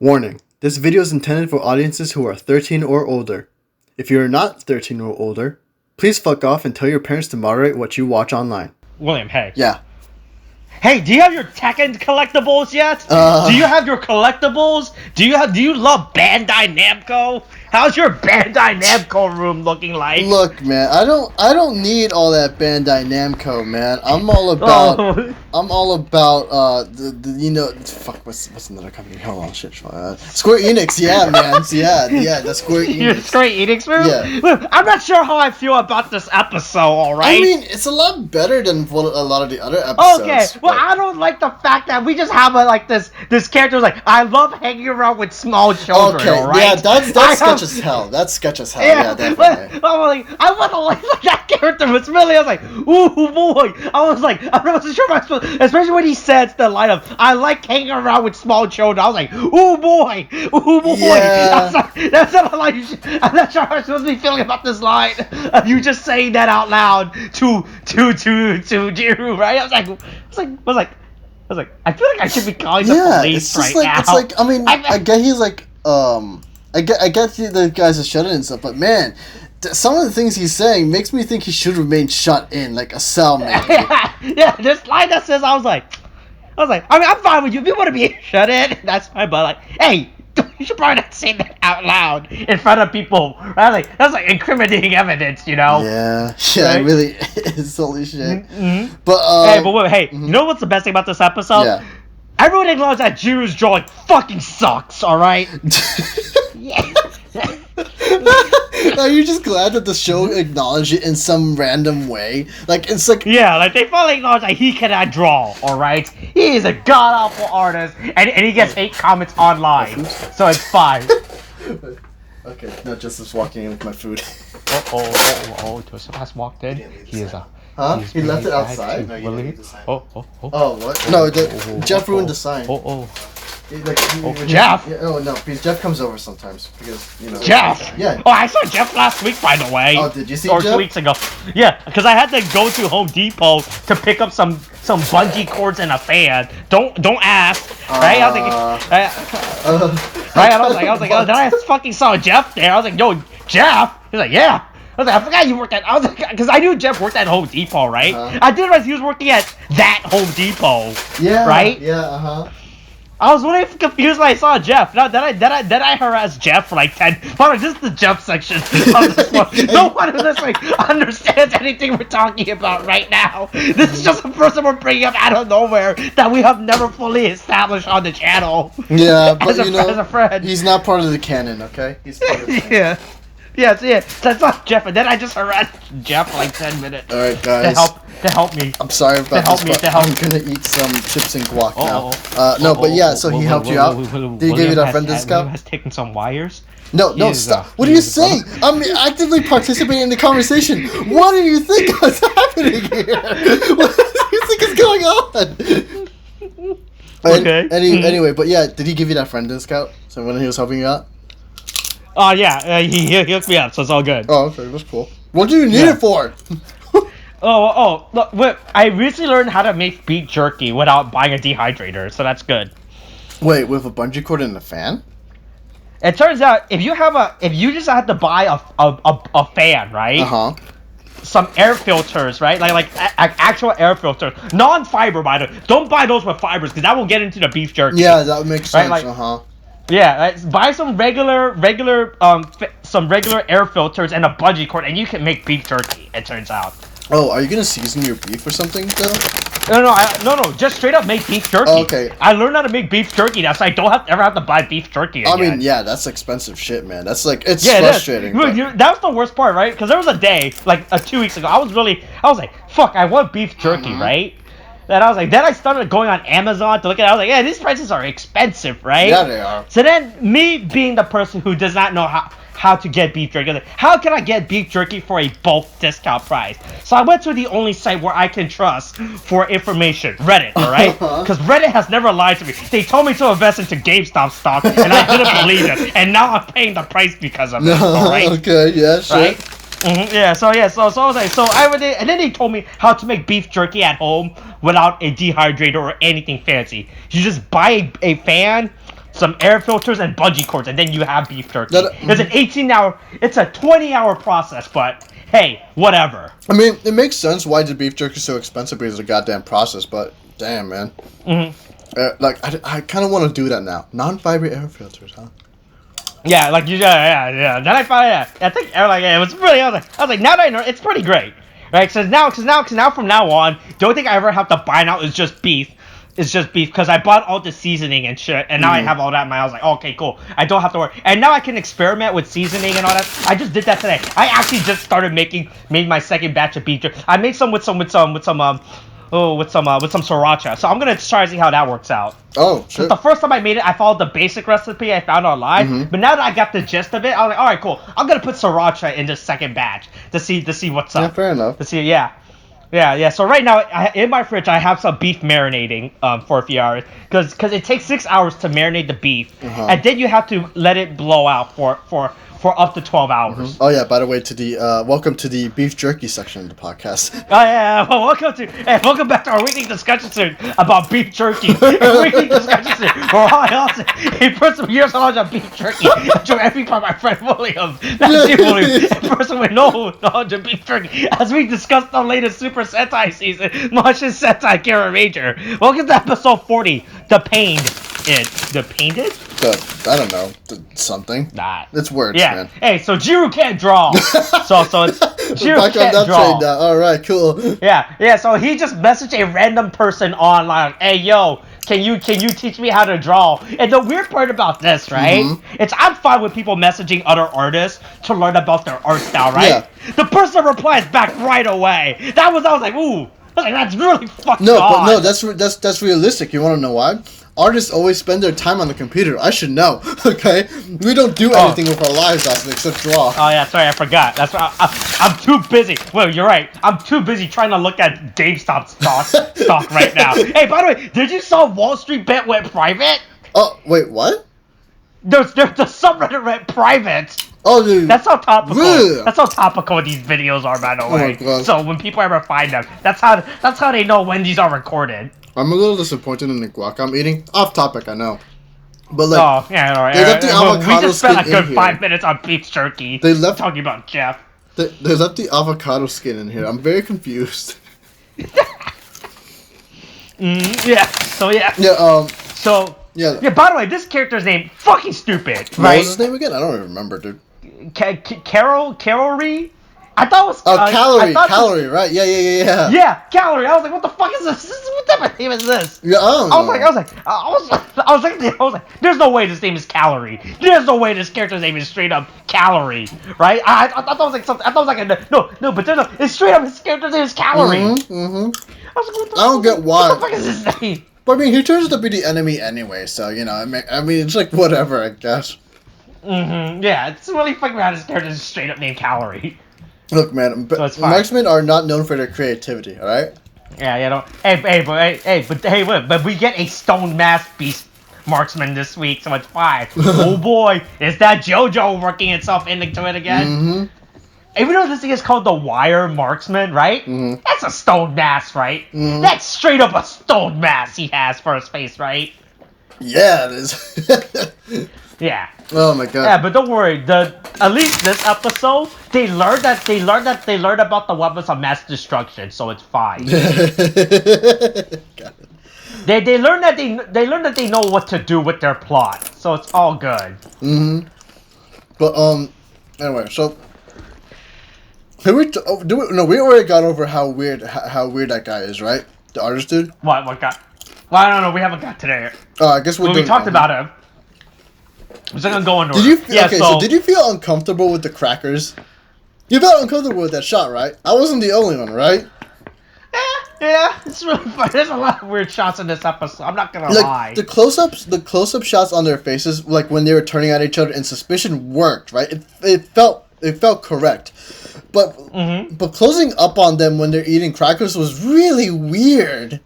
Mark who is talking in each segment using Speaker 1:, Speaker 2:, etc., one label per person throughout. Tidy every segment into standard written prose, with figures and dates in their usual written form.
Speaker 1: Warning, this video is intended for audiences who are 13 or older. If you are not 13 or older, please fuck off and tell your parents to moderate what you watch online.
Speaker 2: William, hey.
Speaker 1: Yeah.
Speaker 2: Hey, do you have your Tekken collectibles yet? Do you have your collectibles? Do you love Bandai Namco? How's your Bandai Namco room looking like?
Speaker 1: Look, man, I don't need all that Bandai Namco, man. I'm all about fuck, what's another company? Hold on, shit. Square Enix, yeah, man. Yeah, the Square Enix.
Speaker 2: Your Square Enix room?
Speaker 1: Yeah.
Speaker 2: Look, I'm not sure how I feel about this episode, alright?
Speaker 1: I mean, it's a lot better than what a lot of the other episodes.
Speaker 2: Okay, well, I don't like the fact that we just have this character who's like, I love hanging around with small children,
Speaker 1: okay,
Speaker 2: alright?
Speaker 1: yeah, that's sketch as hell. That's sketch as hell, yeah definitely.
Speaker 2: But, I want to like that character was really, I was like, ooh boy. I wasn't sure if I was supposed, especially when he said the line of, I like hanging around with small children. I was like, ooh boy.
Speaker 1: Yeah.
Speaker 2: That's not a line I'm not sure how I'm supposed to be feeling about this line. You just saying that out loud to Jiru, right? I was like, I feel like I should be calling the police right now.
Speaker 1: It's like, I mean, I get he's like, I get the guys are shut in and stuff, but man, some of the things he's saying makes me think he should remain shut in, like a cellmate.
Speaker 2: Yeah, this line that says, I was like, I mean, I'm fine with you. If you want to be shut in, that's fine, but like, hey, you should probably not say that out loud in front of people. Right? That's like incriminating evidence, you know?
Speaker 1: Yeah,
Speaker 2: right?
Speaker 1: It really is. Holy shit.
Speaker 2: Mm-hmm.
Speaker 1: But,
Speaker 2: wait, you know what's the best thing about this episode?
Speaker 1: Yeah.
Speaker 2: Everyone acknowledges that Jiru's drawing fucking sucks, alright? Yeah.
Speaker 1: Are you just glad that the show acknowledged it in some random way? Like, it's like...
Speaker 2: Yeah, like, they finally acknowledge that he cannot draw, alright? He is a god-awful artist, and he gets hate comments online, so it's fine.
Speaker 1: Okay, now Justice walking in with my food.
Speaker 2: Joseph has walked in. He is a...
Speaker 1: Huh? He left it outside?
Speaker 2: No, really?
Speaker 1: Oh, what? No, Jeff ruined the sign.
Speaker 2: Jeff?
Speaker 1: Yeah, oh, no, because Jeff comes over sometimes, because, you know...
Speaker 2: Jeff?
Speaker 1: Yeah.
Speaker 2: Oh, I saw Jeff last week, by the way.
Speaker 1: Oh, did you see
Speaker 2: Jeff? 2
Speaker 1: Jeff?
Speaker 2: weeks ago. Yeah, because I had to go to Home Depot to pick up some bungee cords and a fan. Don't ask, right? I was like, oh, then I fucking saw Jeff there. I was like, yo, Jeff? He's like, yeah. I was like, I forgot you worked at... I was like, because I knew Jeff worked at Home Depot, right? I didn't realize he was working at that Home Depot. Yeah. Right?
Speaker 1: Yeah,
Speaker 2: I was really confused when I saw Jeff. Now, then I harassed Jeff for like 10... Hold on, this is the Jeff section of this one. No one in this understands anything we're talking about right now. This is just a person we're bringing up out of nowhere that we have never fully established on the channel.
Speaker 1: Yeah, but
Speaker 2: as a friend.
Speaker 1: He's not part of the canon, okay? He's part of the canon.
Speaker 2: Yeah. Yeah, that's not Jeff, and then I just harassed Jeff for like 10 minutes.
Speaker 1: Alright, guys.
Speaker 2: To help me.
Speaker 1: I'm sorry about this, but I'm gonna eat some chips and guac now. But yeah, so he helped you out? Did he give you that friend discount?
Speaker 2: William has taken some wires.
Speaker 1: No, stop. What are you saying? I'm actively participating in the conversation. What do you think is happening here? What do you think is going on?
Speaker 2: Okay.
Speaker 1: Anyway, but yeah, did he give you that friend discount? So when he was helping you out?
Speaker 2: Oh, yeah, he hooked me up, so it's all good.
Speaker 1: Oh, okay, that's cool. What do you need it for?
Speaker 2: Look, I recently learned how to make beef jerky without buying a dehydrator, so that's good.
Speaker 1: Wait, with a bungee cord and a fan?
Speaker 2: It turns out, if you just have to buy a fan, right? Some air filters, right? Like actual air filters. Non-fiber, by the way. Don't buy those with fibers, because that will get into the beef jerky.
Speaker 1: Yeah, that would make sense,
Speaker 2: right? Yeah, buy some regular air filters and a bungee cord, and you can make beef jerky. It turns out.
Speaker 1: Oh, are you gonna season your beef or something, though?
Speaker 2: No, just straight up make beef jerky.
Speaker 1: Oh, okay.
Speaker 2: I learned how to make beef jerky now, so I don't ever have to buy beef jerky again.
Speaker 1: I mean, yeah, that's expensive shit, man. That's like, it's frustrating.
Speaker 2: That was the worst part, right? Because there was a day, like 2 weeks ago, I was like, fuck, I want beef jerky, right? And I was like, then I started going on Amazon to look at it. I was like, yeah, these prices are expensive, right?
Speaker 1: Yeah, they are.
Speaker 2: So then, me being the person who does not know how to get beef jerky, like, how can I get beef jerky for a bulk discount price? So I went to the only site where I can trust for information, Reddit, alright? Because Reddit has never lied to me. They told me to invest into GameStop stock, and I didn't believe it. And now I'm paying the price because of it, alright?
Speaker 1: Okay, yeah, sure.
Speaker 2: Right? So I was like, and then they told me how to make beef jerky at home without a dehydrator or anything fancy. You just buy a fan, some air filters, and bungee cords, and then you have beef jerky. It's an 18-hour, it's a 20-hour process, but hey, whatever.
Speaker 1: I mean, it makes sense why the beef jerky is so expensive because it's a goddamn process, but damn, man. I kind of want to do that now. Non-fiber air filters, huh?
Speaker 2: Yeah, like yeah. Then I found I think it was really. I was like, now that I know, it's pretty great, right? Because now from now on, the only thing I ever have to buy now is just beef. It's just beef because I bought all the seasoning and shit, and now I have all that. And I was like, okay, cool. I don't have to worry, and now I can experiment with seasoning and all that. I just did that today. I actually just started made my second batch of beef jerky. I made some with some sriracha. So I'm gonna try to see how that works out.
Speaker 1: Oh, shit.
Speaker 2: The first time I made it, I followed the basic recipe I found online. But now that I got the gist of it, I was like, all right, cool. I'm gonna put sriracha in the second batch to see what's up.
Speaker 1: Yeah, fair enough.
Speaker 2: To see, yeah. So right now, in my fridge, I have some beef marinating for a few hours because it takes 6 hours to marinate the beef, and then you have to let it blow out for up to 12 hours.
Speaker 1: Oh yeah, by the way, to the welcome to the beef jerky section of the podcast.
Speaker 2: Oh yeah, well, welcome back to our weekly discussion about beef jerky. Weekly discussion where I also a person with years knowledge of beef jerky. Joined every part by my friend William. That's you, William. A person with no knowledge of beef jerky. As we discuss the latest Super Sentai season, Mashin Sentai Kiramager. Welcome to episode 40. The Pained.
Speaker 1: I don't know. Something.
Speaker 2: Nah.
Speaker 1: It's words, man.
Speaker 2: Hey, so Jiru can't draw. so it's Jiru can't draw.
Speaker 1: All right, cool.
Speaker 2: Yeah. So he just messaged a random person online. Hey, yo, can you teach me how to draw? And the weird part about this, right? It's I'm fine with people messaging other artists to learn about their art style, right?
Speaker 1: Yeah.
Speaker 2: The person replies back right away. I was like, ooh. I was like, that's really fucking
Speaker 1: odd. No, that's realistic. You want to know why? Artists always spend their time on the computer. I should know, okay? We don't do anything with our lives, Austin, except draw.
Speaker 2: Oh, yeah, sorry, I forgot. That's why I'm too busy. Well, you're right. I'm too busy trying to look at GameStop stock right now. Hey, by the way, did you saw Wall Street Bet went private?
Speaker 1: Oh, wait, what?
Speaker 2: There's the subreddit went private.
Speaker 1: Oh, dude.
Speaker 2: That's how topical.
Speaker 1: Really?
Speaker 2: That's how topical these videos are, by the way.
Speaker 1: Oh, God.
Speaker 2: So when people ever find them, that's how they know when these are recorded.
Speaker 1: I'm a little disappointed in the guac I'm eating. Off topic, I know. But like,
Speaker 2: they left the
Speaker 1: avocado
Speaker 2: we just spent a good
Speaker 1: skin
Speaker 2: 5 minutes on beef jerky.
Speaker 1: They left
Speaker 2: talking about Jeff.
Speaker 1: They left the avocado skin in here. I'm very confused.
Speaker 2: Yeah. So yeah.
Speaker 1: Yeah.
Speaker 2: So yeah. By the way, this character's name fucking stupid. Right?
Speaker 1: What was his name again? I don't even remember, dude.
Speaker 2: Calorie. I thought it was
Speaker 1: Calorie, right? Yeah.
Speaker 2: Yeah, Calorie. I was like, what the fuck is this? What type of name is this?
Speaker 1: Yeah, I
Speaker 2: was like, there's no way this name is Calorie. There's no way this character's name is straight up Calorie, right? I thought that was like something. I thought it was like no, but it's straight up his character's name is Calorie. I was like,
Speaker 1: I don't get why.
Speaker 2: What the fuck is his name?
Speaker 1: But I mean, he turns out to be the enemy anyway, so you know, I mean, it's like whatever, I guess.
Speaker 2: Yeah, it's really fucking bad. His character's straight up named Calorie.
Speaker 1: Look, man, marksmen are not known for their creativity, all right?
Speaker 2: Yeah, but we get a stone mask beast marksman this week, so it's 5. Oh boy, is that JoJo working itself into it again? Even though this thing is called the Wire Marksman, right? That's a stone mask, right? That's straight up a stone mask he has for his face, right?
Speaker 1: Yeah, it is.
Speaker 2: Yeah.
Speaker 1: Oh my god.
Speaker 2: Yeah, but don't worry. At least this episode, they learned about the weapons of mass destruction, so it's fine. They learned that they know what to do with their plot, so it's all good.
Speaker 1: But anyway, so we already got over how weird that guy is, right? The artist dude.
Speaker 2: What guy? Well, I don't know. We haven't got today.
Speaker 1: I guess we
Speaker 2: talked about him. I'm just gonna go into
Speaker 1: so did you feel uncomfortable with the crackers? You felt uncomfortable with that shot, right? I wasn't the only one, right?
Speaker 2: Yeah, it's really fun. There's a lot of weird shots in this episode. I'm not gonna lie.
Speaker 1: The close-up shots on their faces, like when they were turning at each other in suspicion, worked, right? It felt correct, but closing up on them when they're eating crackers was really weird.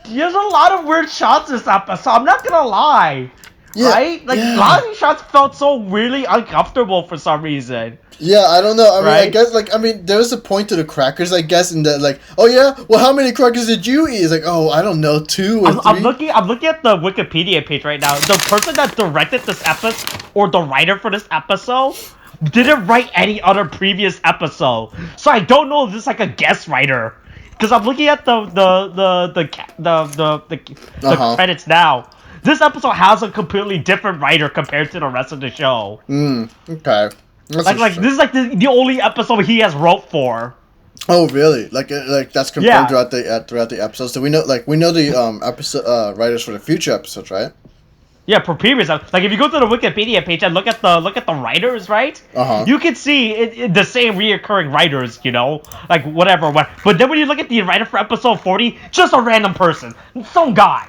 Speaker 2: There's a lot of weird shots this episode. I'm not gonna lie.
Speaker 1: Yeah,
Speaker 2: right? Like a lot of these shots felt so really uncomfortable for some reason.
Speaker 1: Yeah, I don't know. I mean, I
Speaker 2: Right?
Speaker 1: guess there was a point to the crackers, I guess, in that oh yeah, well, how many crackers did you eat? It's I don't know, 2 or 3.
Speaker 2: I'm looking at the Wikipedia page right now. The person that directed this episode, or the writer for this episode, didn't write any other previous episode. So I don't know if this is like a guest writer. Because I'm looking at the credits now. This episode has a completely different writer compared to the rest of the show.
Speaker 1: Okay.
Speaker 2: Like this is like the only episode he has wrote for.
Speaker 1: Oh really? Like that's confirmed throughout the episodes. So we know the episode writers for the future episodes, right?
Speaker 2: Yeah, for previous, like if you go to the Wikipedia page and look at the writers, right? You can see the same reoccurring writers, you know, like whatever. But then when you look at the writer for episode 40, just a random person, some guy.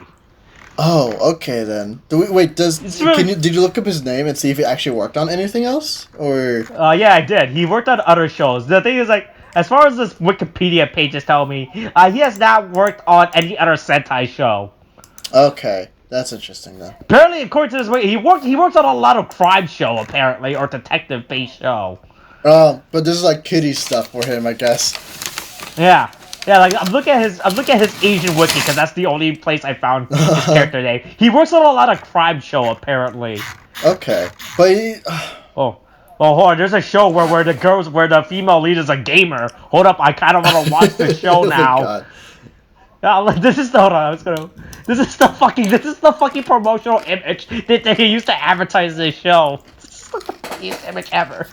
Speaker 1: Oh, okay then. Did you look up his name and see if he actually worked on anything else, or?
Speaker 2: Yeah, I did. He worked on other shows. The thing is, like, as far as this Wikipedia page is telling me, he has not worked on any other Sentai show.
Speaker 1: Okay. That's interesting, though.
Speaker 2: Apparently, according to this, he works on a lot of crime show, apparently, or detective-based show.
Speaker 1: But this is like kiddie stuff for him, I guess.
Speaker 2: Yeah, like I'm looking at his Asian wiki because that's the only place I found his character name. He works on a lot of crime show, apparently.
Speaker 1: Okay, but he.
Speaker 2: Oh, hold on. There's a show where the female lead is a gamer. Hold up, I kind of want to watch the show now. This is the fucking promotional image that he used to advertise this show. This is the funniest image ever.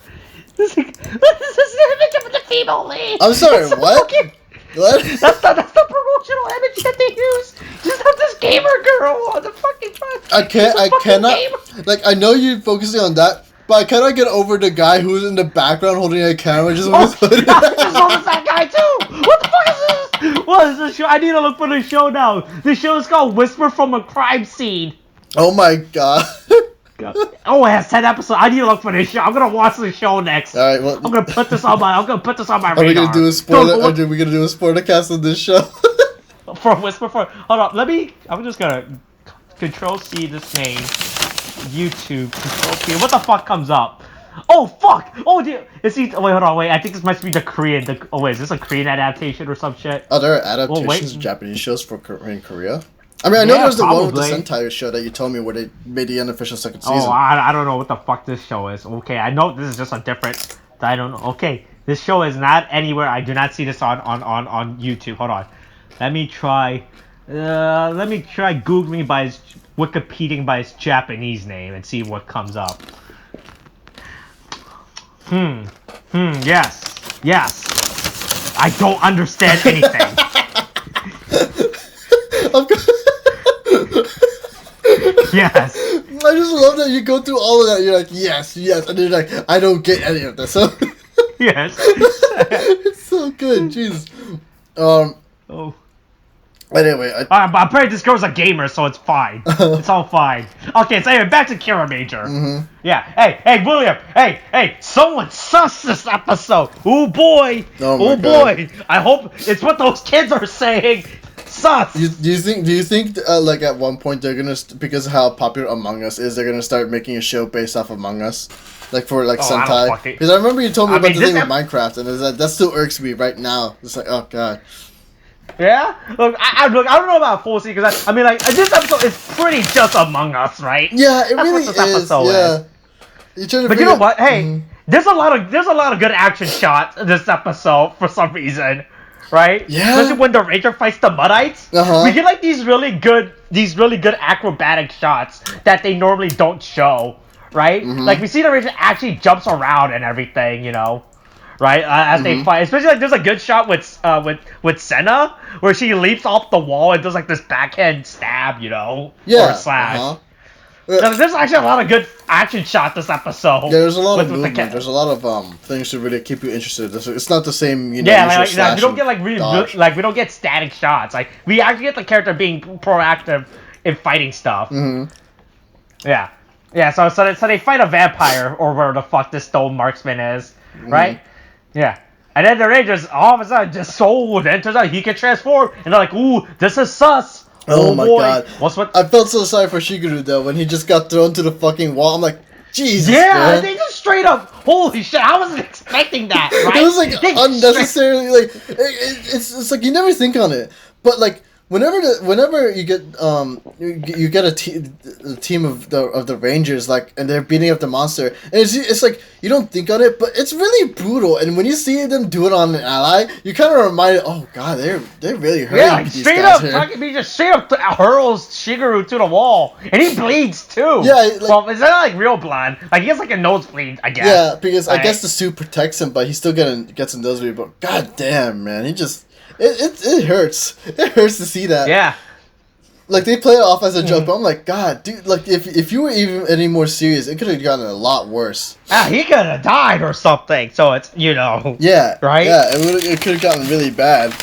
Speaker 2: This is the image of the female lead.
Speaker 1: I'm sorry, what? What?
Speaker 2: That's the promotional image that they use. Just have this gamer girl on the fucking front.
Speaker 1: I cannot. Like, I know you're focusing on that, but I cannot get over the guy who's in the background holding a camera just with his hood.
Speaker 2: That guy too. What the fuck is this? What is this show? I need to look for the show now. The show is called Whisper from a Crime Scene.
Speaker 1: Oh my god.
Speaker 2: Oh, it has 10 episodes. I need to look for this show. I'm gonna watch the show next.
Speaker 1: All right, well,
Speaker 2: I'm gonna put this on my radar.
Speaker 1: Are we gonna do a spoiler? Are we gonna do a spoiler cast on this show?
Speaker 2: For Whisper for. Hold on. I'm just gonna Control C this name. YouTube. Control C. What the fuck comes up? Oh fuck! Oh dear. Is he? Oh, wait, hold on. Wait, I think this must be the Korean. Wait, is this a Korean adaptation or some shit?
Speaker 1: Oh, there are adaptations of Japanese shows in Korea. I mean, I know there was the one with the Sentai show that you told me where they made the unofficial second season.
Speaker 2: Oh, I don't know what the fuck this show is. Okay, I know this is just a different. I don't know. Okay, this show is not anywhere. I do not see this on YouTube. Hold on. Let me try Googling by his Wikipediaing by his Japanese name and see what comes up. Yes. I don't understand anything. Yes.
Speaker 1: I just love that you go through all of that. You're like, yes, and then you're like, I don't get any of this.
Speaker 2: Yes.
Speaker 1: It's so good. Jeez.
Speaker 2: Oh.
Speaker 1: Anyway,
Speaker 2: apparently this girl's a gamer, so it's fine. It's all fine. Okay, so anyway, back to Kiramager.
Speaker 1: Mm-hmm.
Speaker 2: Yeah. Hey, William. Hey, someone suss this episode. Oh boy.
Speaker 1: Oh boy.
Speaker 2: I hope it's what those kids are saying. Sus.
Speaker 1: Do you think like at one point they're gonna because of how popular Among Us is, they're gonna start making a show based off Among Us, like for like Sentai? Because I remember you told me about the thing with Minecraft, and that still irks me right now. It's like, oh god.
Speaker 2: Yeah? Look, I don't know about full season, because I mean, like, this episode is pretty just Among Us, right?
Speaker 1: Yeah, it really is. Yeah.
Speaker 2: But you know what? Hey, there's a lot of good action shots in this episode for some reason, right?
Speaker 1: Yeah.
Speaker 2: Especially when the Ranger fights the Muddites. We get like these really good acrobatic shots that they normally don't show, right? Like we see the Ranger actually jumps around and everything, you know. Right, as they fight, especially like there's a good shot with Senna where she leaps off the wall and does like this backhand stab, you know, or slash. There's actually a lot of good action shots this episode.
Speaker 1: Yeah, there's a lot of movement. There's a lot of things to really keep you interested. It's not the same, you know.
Speaker 2: Yeah, like we don't get we don't get static shots. Like we actually get the character being proactive in fighting stuff. Yeah. So they fight a vampire or whatever the fuck this stone marksman is, right? Yeah. And then the Rangers all of a sudden just sold and turns out he can transform and they're like, ooh, this is sus.
Speaker 1: Oh my
Speaker 2: boy.
Speaker 1: god.
Speaker 2: What?
Speaker 1: I felt so sorry for Shigeru though when he just got thrown to the fucking wall. I'm like, Jesus,
Speaker 2: Yeah,
Speaker 1: man.
Speaker 2: they just straight up. Holy shit! I wasn't expecting that. Right?
Speaker 1: It was like
Speaker 2: They
Speaker 1: unnecessarily like it's like you never think on it, but like whenever you get you get a team of the Rangers like and they're beating up the monster and it's like you don't think on it, but it's really brutal, and when you see them do it on an ally, you kind of reminded, oh god, they're really hurting
Speaker 2: Yeah, like
Speaker 1: these
Speaker 2: straight
Speaker 1: guys
Speaker 2: up,
Speaker 1: here.
Speaker 2: fucking, he just straight up hurls Shigeru to the wall, and he bleeds too.
Speaker 1: Yeah, like,
Speaker 2: well, it's not like real blood. Like he has like a nosebleed, I guess.
Speaker 1: Yeah, because I
Speaker 2: Right?
Speaker 1: guess the suit protects him, but he still gets a nosebleed. But god damn, man, he just it hurts. It hurts to see that.
Speaker 2: Yeah.
Speaker 1: Like they play it off as a joke, but I'm like, God, dude, like if you were even any more serious, it could have gotten a lot worse.
Speaker 2: He could have died or something. So it's
Speaker 1: Yeah.
Speaker 2: right.
Speaker 1: Yeah, it could have gotten really bad.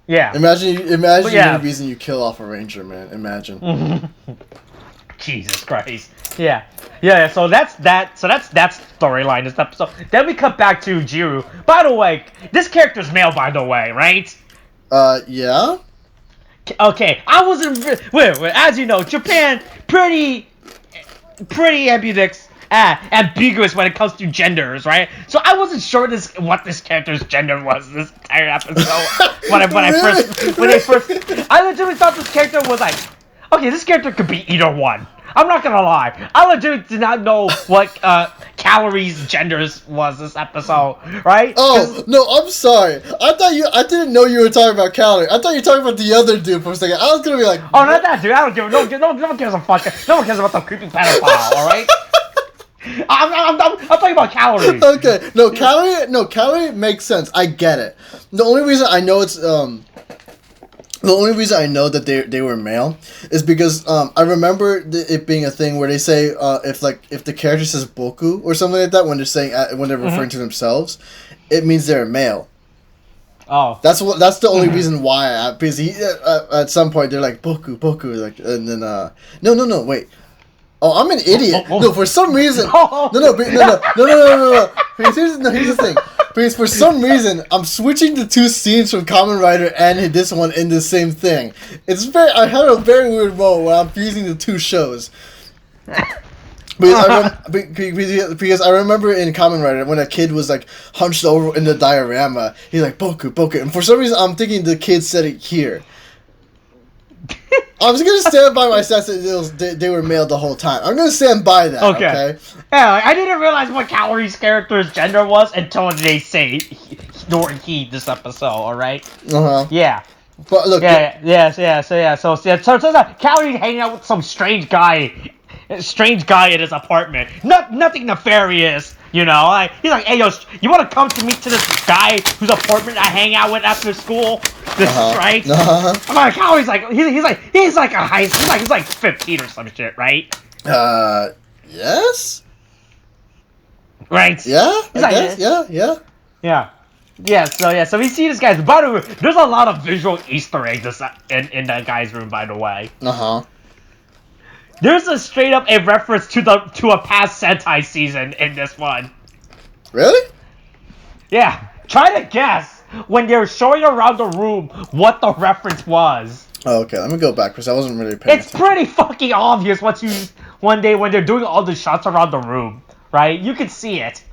Speaker 2: Yeah.
Speaker 1: Imagine
Speaker 2: yeah.
Speaker 1: the reason you kill off a ranger, man. Imagine.
Speaker 2: Jesus Christ. Yeah. Yeah, so that's that storyline this episode. Then we cut back to Jiru. By the way, this character's male, by the way, right?
Speaker 1: Yeah?
Speaker 2: Okay, I wasn't wait, as you know, Japan pretty ambiguous when it comes to genders, right? So I wasn't sure what this character's gender was this entire episode. when I first I legitimately thought this character was like, okay, this character could be either one. I'm not gonna lie. I legitimately did not know what Calories' genders was this episode, right?
Speaker 1: Oh no, I'm sorry. I didn't know you were talking about Calorie. I thought you were talking about the other dude for a second. I was gonna be like,
Speaker 2: oh, not that dude. I don't give. No one cares a fuck. No one cares about the creepy pedophile. All right. I'm talking about Calories.
Speaker 1: Okay, Calorie makes sense. I get it. The only reason I know that they were male is because I remember it being a thing where they say if the character says boku or something like that when they're referring to themselves, it means they're male.
Speaker 2: Oh,
Speaker 1: that's the only reason why. Because at some point they're like boku like, and then no wait. Oh, I'm an idiot. No, for some reason. No. Here's the thing. Because for some reason, I'm switching the two scenes from Kamen Rider and this one in the same thing. I had a very weird moment where I'm fusing the two shows. Because I remember in Kamen Rider when a kid was like hunched over in the diorama, he's like boku, and for some reason I'm thinking the kid said it here. I'm just gonna stand by my sense that they were male the whole time. I'm gonna stand by that. Okay.
Speaker 2: Yeah, I didn't realize what Calorie's character's gender was until they say he this episode. All right. Yeah.
Speaker 1: But look.
Speaker 2: So Calorie's hanging out with some strange guy in his apartment. Nothing nefarious. You know, like, he's like, hey, yo, you want to come to meet to this guy whose apartment I hang out with after school? Right? I'm like, how he's like, he's like 15 or some shit, right?
Speaker 1: Yes.
Speaker 2: Right?
Speaker 1: Yeah. I guess.
Speaker 2: Yeah. So we see this guy's. By the way, there's a lot of visual Easter eggs in that guy's room. By the way. There's a straight up a reference to a past Sentai season in this one.
Speaker 1: Really?
Speaker 2: Yeah. Try to guess when they're showing around the room what the reference was.
Speaker 1: Oh, okay. Let me go back because I wasn't really paying attention.
Speaker 2: It's pretty fucking obvious one day when they're doing all the shots around the room, right? You can see it.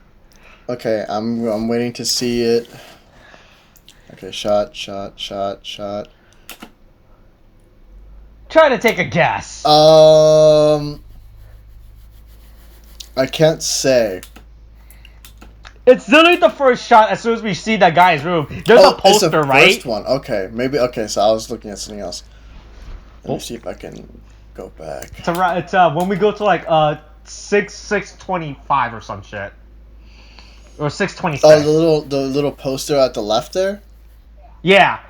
Speaker 1: Okay, I'm waiting to see it. Okay, shot.
Speaker 2: Try to take a guess.
Speaker 1: I can't say.
Speaker 2: It's literally the first shot as soon as we see that guy's room. There's a poster,
Speaker 1: it's the
Speaker 2: right?
Speaker 1: First one. Okay, maybe. Okay, so I was looking at something else. Let me see if I can go back.
Speaker 2: It's when we go to like 625 or some shit, or 626.
Speaker 1: Oh, the little poster at the left there.
Speaker 2: Yeah.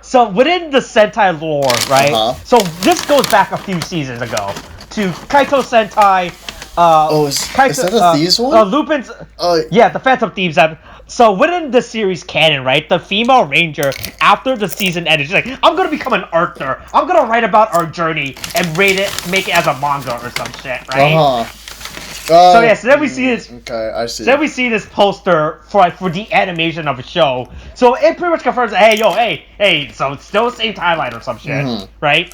Speaker 2: So within the Sentai lore, right? So this goes back a few seasons ago to Kaito Sentai.
Speaker 1: Is that the Thieves one?
Speaker 2: Lupin's. Yeah, the Phantom Thieves. So within the series canon, right? The female ranger after the season ended, she's like, I'm gonna become an author. I'm gonna write about our journey and make it as a manga or some shit, right? So then we see this.
Speaker 1: Okay, I see.
Speaker 2: So then we see this poster for the animation of a show. So it pretty much confirms, hey, so it's still the same timeline or some shit, right?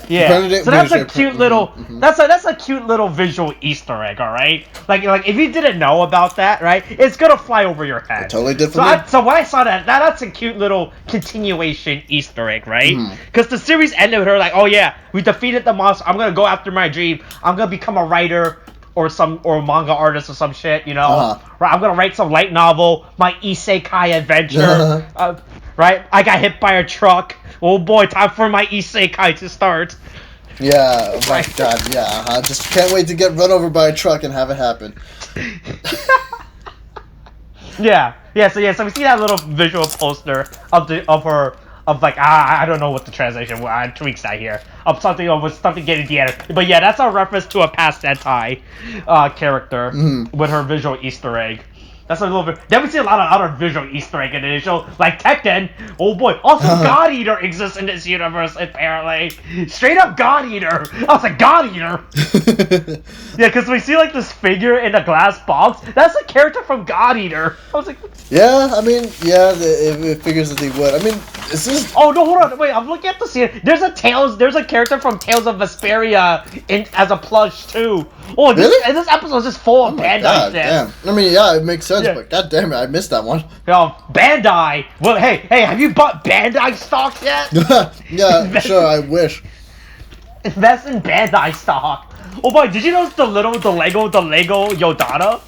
Speaker 2: Yeah. So that's a cute little. That's a cute little visual Easter egg, all right. Like if you didn't know about that, right, it's gonna fly over your head.
Speaker 1: Totally different.
Speaker 2: So when I saw that's a cute little continuation Easter egg, right? Because the series ended with her like, oh yeah, we defeated the monster. I'm gonna go after my dream. I'm gonna become a writer or a manga artist or some shit, you know. Right? I'm gonna write some light novel, my isekai adventure. Right? I got hit by a truck. Oh boy, time for my isekai to start.
Speaker 1: Yeah, oh my god, yeah. Just can't wait to get run over by a truck and have it happen.
Speaker 2: So we see that little visual poster of her. Of like I don't know what the translation tweaks that here of something getting the end. But yeah, that's a reference to a past Sentai character with her visual Easter egg. That's a little bit. Then we see a lot of other visual Easter egg in the show, like Tekken. Oh boy, also God Eater exists in this universe apparently. Straight up God Eater. I was like God Eater. Yeah, because we see like this figure in a glass box. That's a character from God Eater. I was like.
Speaker 1: Yeah, I mean, yeah, it figures that they would. I mean, is this?
Speaker 2: Oh no, hold on, wait. I'm looking at the scene. There's a character from Tales of Vesperia as a plush too. Oh,
Speaker 1: really?
Speaker 2: This episode is just full of Bandai shit.
Speaker 1: Damn. I mean, yeah, it makes sense, but god damn it, I missed that one.
Speaker 2: Yo, Bandai. Well, hey, have you bought Bandai stock yet?
Speaker 1: Yeah, sure. I wish.
Speaker 2: Invest in Bandai stock. Oh boy, did you notice the Lego Yodana?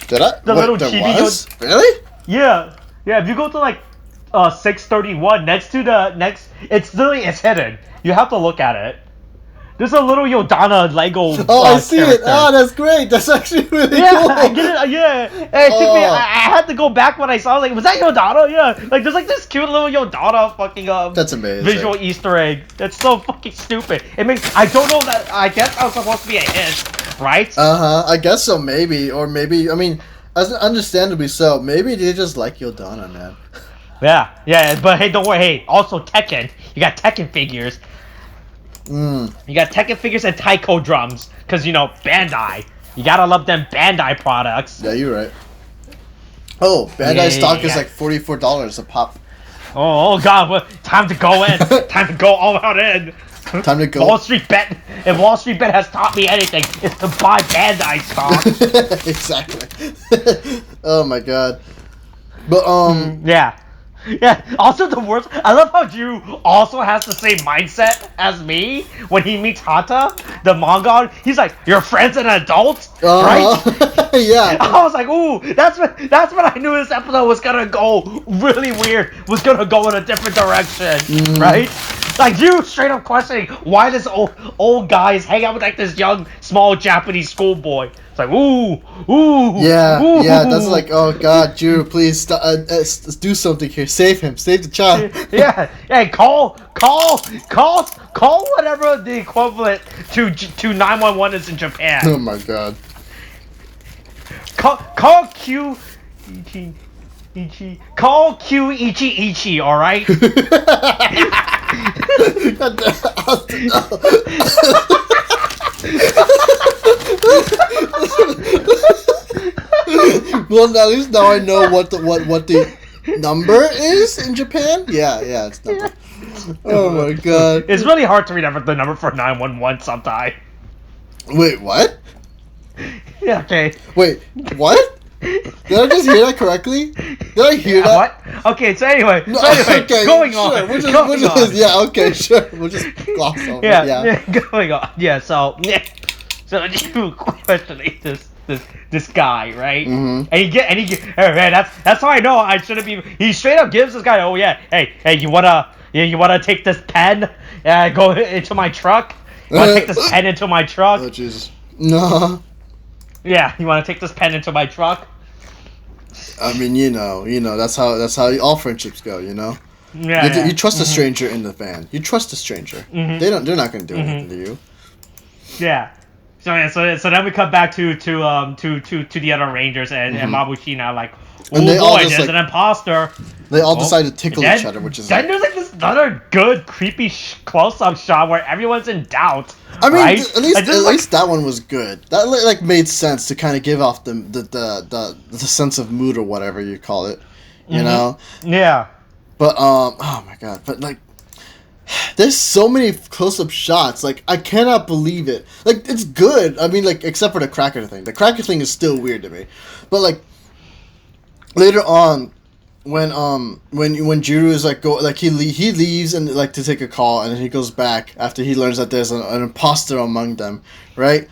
Speaker 1: Did I?
Speaker 2: The little chibi
Speaker 1: Yodana. Really?
Speaker 2: Yeah. If you go to like 631 it's hidden. You have to look at it. There's a little Yodana Lego.
Speaker 1: Oh, I see character. It. Oh, that's great. That's actually really cool.
Speaker 2: I get it. Yeah. It took me. I had to go back when I saw it. Like, was that Yodana? Yeah. Like, there's like this cute little Yodana fucking
Speaker 1: That's amazing.
Speaker 2: Visual Easter egg. That's so fucking stupid. It makes. I don't know that. I guess that was supposed to be a hint, right?
Speaker 1: I guess so. Maybe. I mean, understandably so. Maybe they just like Yodana, man.
Speaker 2: Yeah. But hey, don't worry. Hey, also Tekken. You got Tekken figures. You got Tekken figures and taiko drums, cause you know Bandai. You gotta love them Bandai products.
Speaker 1: Yeah, you're right. Oh, Bandai stock is like $44 a pop.
Speaker 2: Oh god, well, time to go in. Time to go all out in.
Speaker 1: Time to go.
Speaker 2: Wall Street Bet. If Wall Street Bet has taught me anything, it's to buy Bandai stock.
Speaker 1: Exactly. Oh my god. But
Speaker 2: Yeah, also the worst, I love how Drew also has the same mindset as me when he meets Hata, the manga. He's like, you're friends and adults, right?
Speaker 1: Yeah.
Speaker 2: I was like, ooh, that's when I knew this episode was gonna go really weird, was gonna go in a different direction, right? Like, Drew straight up questioning why this old guy is hanging out with like this young, small Japanese schoolboy. It's like, ooh.
Speaker 1: Yeah, that's like, oh god, Drew, please do something here. Save him. Save the child.
Speaker 2: Yeah. Hey, call whatever the equivalent to 911 is in Japan.
Speaker 1: Oh my god.
Speaker 2: Call Q Ichi. Call Q Ichi, alright?
Speaker 1: Well, at least now I know what the number is in Japan. Yeah, it's number. Oh my god.
Speaker 2: It's really hard to remember the number for 911 sometimes.
Speaker 1: Wait, what?
Speaker 2: Yeah, okay.
Speaker 1: Wait, what? Did I just hear that correctly? Did I hear that?
Speaker 2: What? Okay, so anyway,
Speaker 1: okay,
Speaker 2: going
Speaker 1: sure.
Speaker 2: on.
Speaker 1: We'll just, yeah, okay, sure. We'll just gloss over it.
Speaker 2: Yeah, going on. Yeah, so you questioning this guy, right?
Speaker 1: Mm-hmm.
Speaker 2: And he hey, man, that's how I know I shouldn't be. He straight up gives this guy, oh yeah, hey, you wanna take this pen, go into my truck? You wanna take this pen into my truck?
Speaker 1: Oh Jesus, no.
Speaker 2: Yeah, you wanna take this pen into my truck?
Speaker 1: I mean, you know, that's how all friendships go, you know.
Speaker 2: Yeah,
Speaker 1: you trust a stranger in the van. You trust a stranger. They're not gonna do anything to you.
Speaker 2: Yeah. So then we come back to the other Rangers and Mabushina like, oh boy, there's an imposter.
Speaker 1: They all decide to tickle each other, which is
Speaker 2: then there's like this other good creepy close-up shot where everyone's in doubt.
Speaker 1: I mean,
Speaker 2: right?
Speaker 1: at least that one was good. That like made sense to kind of give off the sense of mood or whatever you call it, you know?
Speaker 2: Yeah.
Speaker 1: But oh my god! But like, there's so many close-up shots. Like, I cannot believe it. Like, it's good. I mean, like, except for the cracker thing. The cracker thing is still weird to me. But like, later on, when Juru is like he leaves and like to take a call, and then he goes back after he learns that there's an imposter among them, right?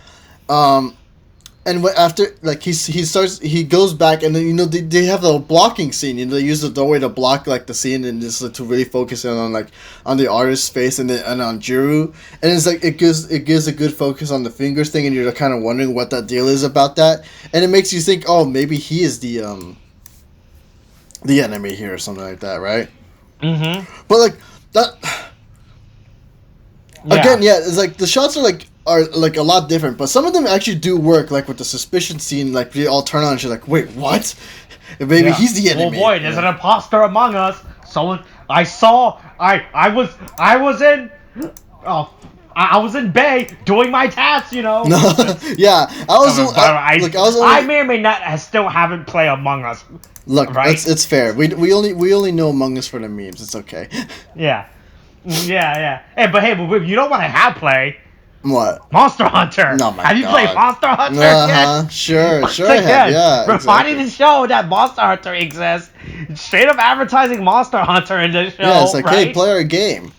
Speaker 1: And after like he goes back, and then they have the blocking scene. They use the doorway to block like the scene and just to really focus in on like on the artist's face and on Juru, and it's like it gives a good focus on the fingers thing, and you're kind of wondering what that deal is about that, and it makes you think, oh, maybe he is the enemy here or something like that, right? But like that again, it's like the shots are like a lot different, but some of them actually do work, like with the suspicion scene, like they all turn on and she's like, wait, what? And maybe he's the enemy.
Speaker 2: Oh boy, there's an imposter among us. So I was in Bay doing my tasks, you know.
Speaker 1: Yeah,
Speaker 2: I may or may not still haven't played Among Us.
Speaker 1: Look,
Speaker 2: right?
Speaker 1: it's fair. We only know Among Us for the memes. It's okay.
Speaker 2: Yeah. Hey, but you know what I have played?
Speaker 1: What?
Speaker 2: Monster Hunter.
Speaker 1: No, my
Speaker 2: have you
Speaker 1: God.
Speaker 2: played Monster Hunter yet?
Speaker 1: Sure I have. Yeah,
Speaker 2: we're
Speaker 1: exactly.
Speaker 2: finding the show that Monster Hunter exists. Straight up advertising Monster Hunter in the show.
Speaker 1: Yeah, it's like,
Speaker 2: right?
Speaker 1: hey, play our game.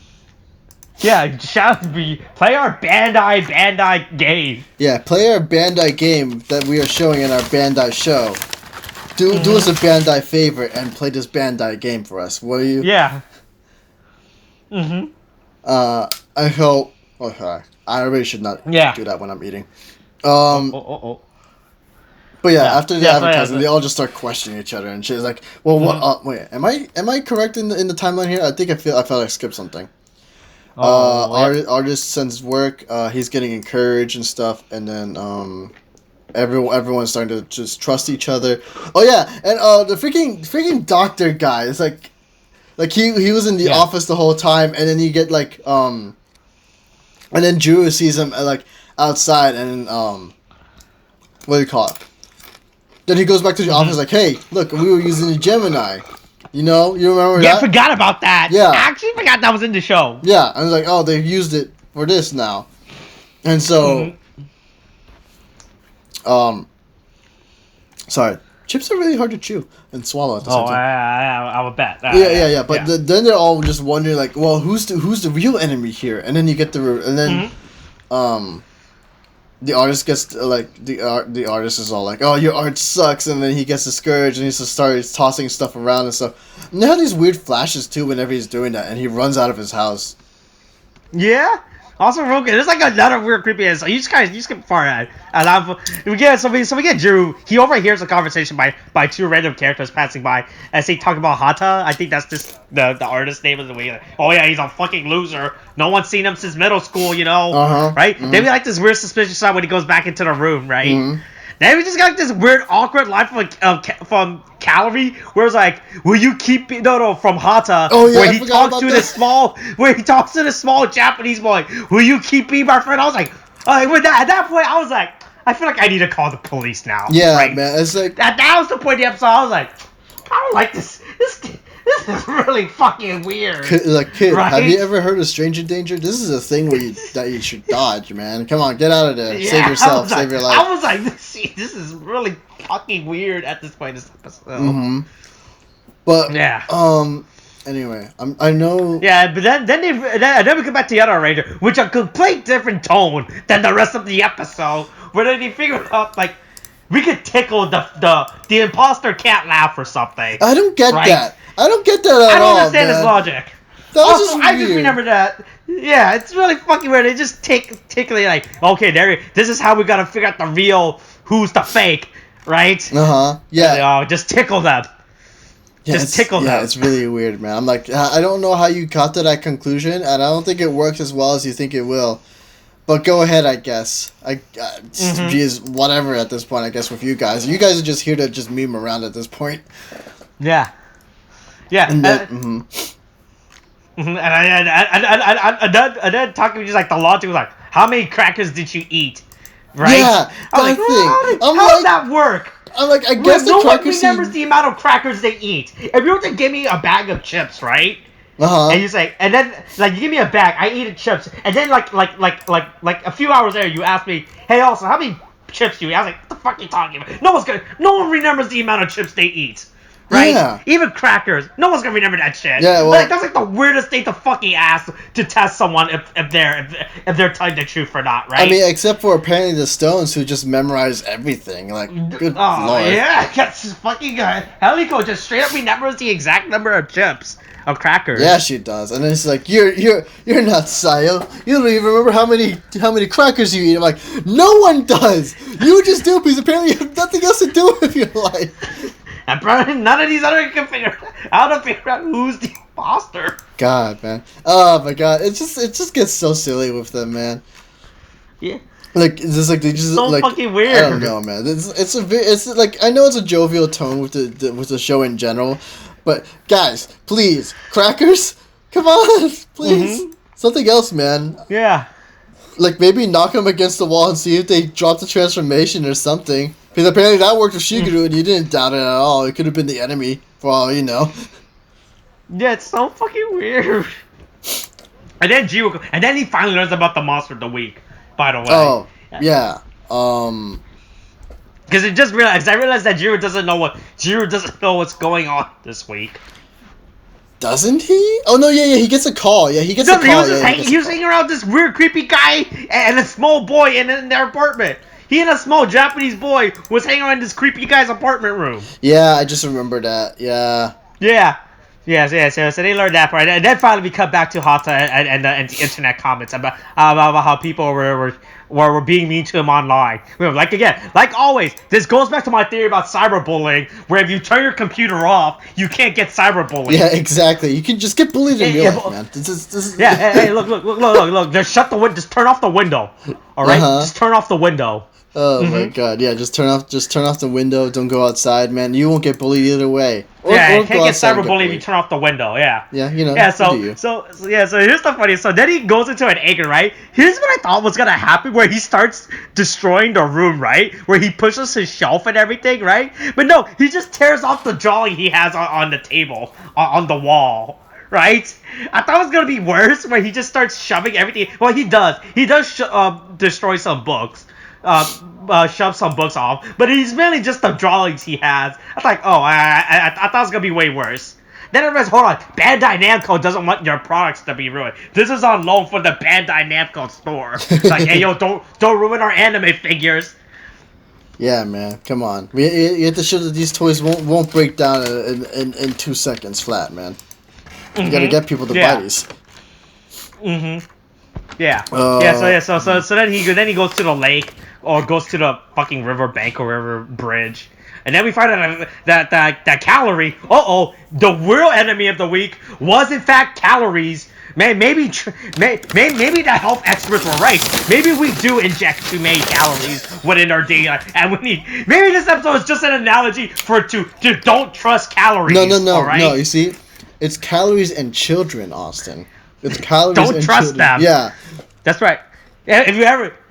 Speaker 2: Yeah, play our Bandai game.
Speaker 1: Yeah, play our Bandai game that we are showing in our Bandai show. Do us a Bandai favor and play this Bandai game for us, will you?
Speaker 2: Yeah.
Speaker 1: I hope. Okay, I really should not do that when I'm eating. But yeah, after the advertising, they all just start questioning each other, and she's like, "Well, what? Wait, am I correct in the timeline here? I think I felt I skipped something." Artist sends work. He's getting encouraged and stuff, and then everyone's starting to just trust each other. Oh yeah, and the freaking doctor guy is like he was in the office the whole time, and then you get like and then Drew sees him like outside, and what do you call it? Then he goes back to the office like, hey, look, we were using the Gemini. You know, you remember that?
Speaker 2: Yeah, I forgot about that.
Speaker 1: Yeah.
Speaker 2: I actually forgot that was in the show.
Speaker 1: Yeah, I was like, oh, they've used it for this now. And so, sorry. Chips are really hard to chew and swallow at the same time.
Speaker 2: I would bet.
Speaker 1: Yeah. But then they're all just wondering, like, well, who's the real enemy here? And then you get the artist gets the artist is all like, oh, your art sucks, and then he gets discouraged and he just starts tossing stuff around and stuff. And they have these weird flashes too whenever he's doing that, and he runs out of his house.
Speaker 2: Yeah. Also, real good. There's like another weird creepy ass. You skip far ahead. And we get Drew. He overhears a conversation by two random characters passing by as they talk about Hata. I think that's just the artist's name of the way. Oh yeah, he's a fucking loser. No one's seen him since middle school, you know. Right? Then we like this weird suspicious side when he goes back into the room, right? Then we just got like, this weird awkward line from Calorie, where it's like, "Will you keep from Hata?"
Speaker 1: Oh yeah,
Speaker 2: where he talks to this small Japanese boy. Will you keep being my friend? I was like, at that point, I was like, I feel like I need to call the police now.
Speaker 1: Yeah,
Speaker 2: right?
Speaker 1: man, it's like
Speaker 2: that was the point of the episode. I was like, I don't like this. This is really fucking weird.
Speaker 1: Kid,
Speaker 2: right?
Speaker 1: Have you ever heard of stranger danger? This is a thing that you should dodge, man. Come on, get out of there. Yeah, save yourself, save your life.
Speaker 2: I was like, this is really fucking weird at this point in this episode.
Speaker 1: But anyway, I know.
Speaker 2: Yeah, but then we come back to the other ranger, which a complete different tone than the rest of the episode, where they figure out like we could tickle the imposter can't laugh or something.
Speaker 1: I don't get that. I don't get that at all.
Speaker 2: I don't understand his logic.
Speaker 1: That was
Speaker 2: also,
Speaker 1: just
Speaker 2: I
Speaker 1: weird.
Speaker 2: just remember that. Yeah, it's really fucking weird. They just tickling like, okay, this is how we gotta figure out the real, who's the fake, right?
Speaker 1: Yeah.
Speaker 2: Just tickle them. Just tickle them.
Speaker 1: Yeah, it's really weird, man. I'm like, I don't know how you got to that conclusion, and I don't think it works as well as you think it will. But go ahead, I guess. Geez, whatever at this point, I guess, with you guys. You guys are just here to just meme around at this point.
Speaker 2: Yeah. Yeah.
Speaker 1: And then,
Speaker 2: and then talking just like the logic was like, how many crackers did you eat? Right?
Speaker 1: Yeah,
Speaker 2: I'm like, how does that work?
Speaker 1: I'm like, I guess
Speaker 2: no
Speaker 1: the
Speaker 2: one
Speaker 1: crackers.
Speaker 2: remembers the amount of crackers they eat. If you were to give me a bag of chips, right? And you say, and then like you give me a bag, I eat chips, and then like a few hours later, you ask me, hey, also, how many chips do you eat? I was like, what the fuck are you talking about? No one remembers the amount of chips they eat. Right?
Speaker 1: Yeah.
Speaker 2: Even crackers. No one's gonna remember that shit.
Speaker 1: Yeah, well,
Speaker 2: like, that's like the weirdest thing to fucking ask to test someone if they're telling the truth or not, right?
Speaker 1: I mean, except for apparently the Stones who just memorize everything. Like, good lord.
Speaker 2: Yeah, that's just fucking Helico just straight up remembers the exact number of chips of crackers.
Speaker 1: Yeah, she does. And then it's like, you're not Sayo. You don't even remember how many crackers you eat. I'm like, no one does. You just do because apparently you have nothing else to do with your life.
Speaker 2: And probably none of these other can figure out who's the imposter.
Speaker 1: God, man. Oh my god. It just gets so silly with them, man.
Speaker 2: Yeah.
Speaker 1: Like it's just like they just
Speaker 2: so
Speaker 1: like
Speaker 2: fucking weird.
Speaker 1: I don't know, man. It's like I know it's a jovial tone with the show in general, but guys, please, crackers, come on, please, something else, man.
Speaker 2: Yeah.
Speaker 1: Like maybe knock them against the wall and see if they drop the transformation or something. Because apparently that worked with Shigeru and you didn't doubt it at all. It could have been the enemy, for all you know.
Speaker 2: Yeah, it's so fucking weird. And then he finally learns about the monster of the week, by the way.
Speaker 1: Oh, yeah.
Speaker 2: Because I realized that Jiro doesn't know what's going on this week.
Speaker 1: Doesn't he? Oh no, yeah, he gets a call. Yeah, he gets a call.
Speaker 2: He was hanging around this weird, creepy guy and a small boy in their apartment. He and a small Japanese boy was hanging around this creepy guy's apartment room.
Speaker 1: Yeah, I just remember that. Yeah.
Speaker 2: Yeah. So they learned that part, and then finally we cut back to Hata and the internet comments about how people were being mean to him online. Like always, this goes back to my theory about cyberbullying, where if you turn your computer off, you can't get cyberbullied.
Speaker 1: Yeah, exactly. You can just get bullied in real life, man. This is...
Speaker 2: Yeah. Hey, look. Just turn off the window. All right, just turn off the window.
Speaker 1: Oh my god, yeah, just turn off the window, don't go outside, man. You won't get bullied either way.
Speaker 2: You can't get cyberbullied if you turn off the window, yeah.
Speaker 1: Yeah, you know.
Speaker 2: Yeah, so here's the funny, so then he goes into an anger, right? Here's what I thought was gonna happen, where he starts destroying the room, right? Where he pushes his shelf and everything, right? But no, he just tears off the drawing he has on the table, on the wall. Right? I thought it was gonna be worse, where he just starts shoving everything. Well, he does. He does destroy some books. Shove some books off, but it's mainly just the drawings he has. I was like, I thought it was gonna be way worse. Then I realized, hold on, Bandai Namco doesn't want your products to be ruined. This is on loan for the Bandai Namco store. Like, hey, yo, don't ruin our anime figures.
Speaker 1: Yeah, man, come on. You have to show that these toys won't break down in 2 seconds flat, man. You gotta get people to buy these. Yeah. So
Speaker 2: then he goes to the lake, or goes to the fucking river bank or river bridge, and then we find out that calorie. The real enemy of the week was in fact calories. Maybe the health experts were right. Maybe we do inject too many calories within our daily life, and maybe this episode is just an analogy to don't trust calories.
Speaker 1: No. Right? No, you see, it's calories and children, Austin. It's calories
Speaker 2: don't
Speaker 1: and
Speaker 2: trust
Speaker 1: children.
Speaker 2: them.
Speaker 1: Yeah.
Speaker 2: That's right.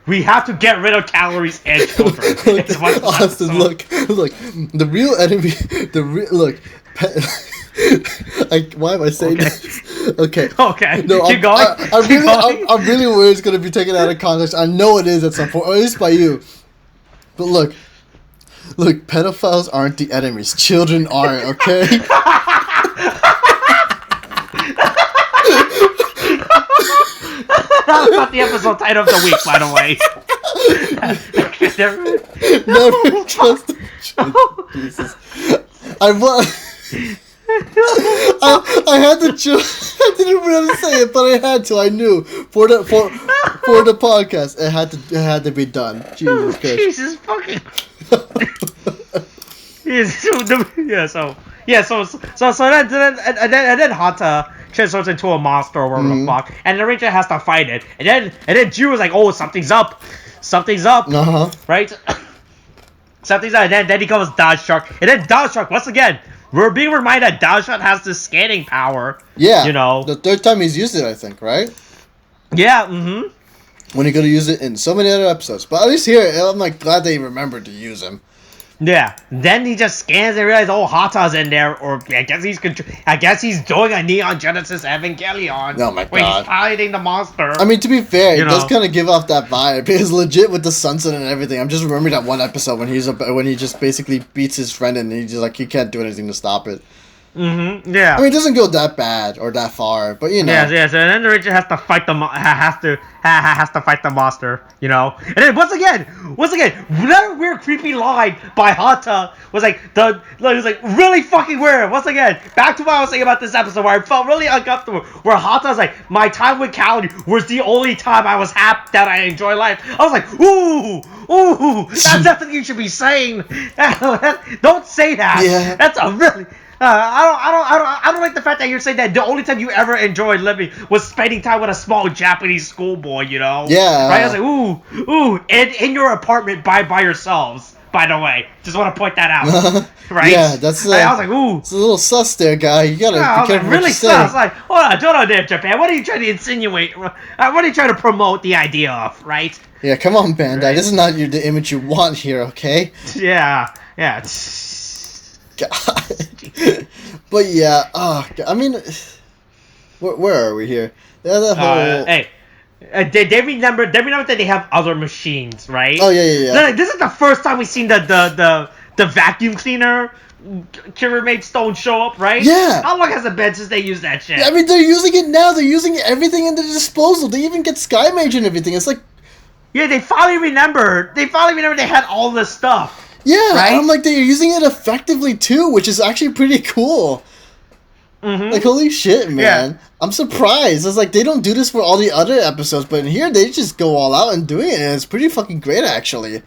Speaker 2: We have to get rid of calories and children.
Speaker 1: Austin, look. The real enemy. Why am I saying this? Okay.
Speaker 2: No, keep going.
Speaker 1: I'm really worried it's gonna be taken out of context. I know it is at some point, or at least by you. But look, pedophiles aren't the enemies. Children are. Okay.
Speaker 2: That's not the episode title of the week, by the way.
Speaker 1: Never trust the children. Jesus. I had to choose. I didn't really say it, but I had to. I knew for the podcast, it had to be done. Jesus Christ.
Speaker 2: Jesus fucking. Then Hata transforms into a monster or whatever the fuck, and the ranger has to fight it, and then Drew was like, oh, something's up, right? Something's up, and then he comes Dodge Shark, and then Dodge Shark once again we're being reminded that Daoshot has this scanning power.
Speaker 1: Yeah.
Speaker 2: You know.
Speaker 1: The third time he's used it, I think, right?
Speaker 2: Yeah. Mm-hmm.
Speaker 1: When he could have used it in so many other episodes, but at least here, I'm like glad they remembered to use him.
Speaker 2: Yeah. Then he just scans and realizes, oh, Hata's in there, or I guess he's doing a Neon Genesis Evangelion.
Speaker 1: Oh my
Speaker 2: where
Speaker 1: God.
Speaker 2: he's fighting the monster.
Speaker 1: I mean, to be fair,
Speaker 2: You
Speaker 1: it does
Speaker 2: know.
Speaker 1: kind of give off that vibe because legit with the sunset and everything. I'm just remembering that one episode when he just basically beats his friend and he can't do anything to stop it.
Speaker 2: Mm-hmm. Yeah.
Speaker 1: I mean, it doesn't go that bad or that far, but you know.
Speaker 2: Yes. And then Richard has to fight has to fight the monster, you know. And then once again, that weird creepy line by Hata was like really fucking weird. Once again, back to what I was saying about this episode where I felt really uncomfortable. Where Hata's like, my time with Callie was the only time I was happy that I enjoy life. I was like, ooh, that's nothing you should be saying. Don't say that.
Speaker 1: Yeah.
Speaker 2: That's a really. I don't like the fact that you're saying that the only time you ever enjoyed living was spending time with a small Japanese schoolboy, you know?
Speaker 1: Yeah.
Speaker 2: Right? I was like, ooh, and in your apartment by yourselves. By the way, just want to point that out, right?
Speaker 1: Yeah, that's.
Speaker 2: I was like, ooh,
Speaker 1: it's a little sus there, guy. You gotta
Speaker 2: I
Speaker 1: be
Speaker 2: was
Speaker 1: careful
Speaker 2: like, really
Speaker 1: what you say.
Speaker 2: sus. Like, hold on there, Japan. What are you trying to insinuate? What are you trying to promote the idea of, right?
Speaker 1: Yeah, come on, Bandai.
Speaker 2: Right.
Speaker 1: This is not the image you want here, okay?
Speaker 2: Yeah.
Speaker 1: God. But yeah, I mean, where are we here? Yeah, the whole.
Speaker 2: Hey. They remember that they have other machines, right?
Speaker 1: Oh yeah.
Speaker 2: Like, this is the first time we've seen the vacuum cleaner Kiramager Stone show up, right?
Speaker 1: Yeah.
Speaker 2: How long has it been since they used that shit?
Speaker 1: I mean, they're using it now. They're using everything at their disposal. They even get Sky Mage and everything. It's like,
Speaker 2: Yeah, they finally remembered they had all this stuff.
Speaker 1: yeah,
Speaker 2: Right?
Speaker 1: I'm like, they're using it effectively too, which is actually pretty cool.
Speaker 2: Mm-hmm.
Speaker 1: Like, holy shit, man.
Speaker 2: Yeah.
Speaker 1: I'm surprised. It's like, they don't do this for all the other episodes, but in here, they just go all out and doing it, and it's pretty fucking great, actually.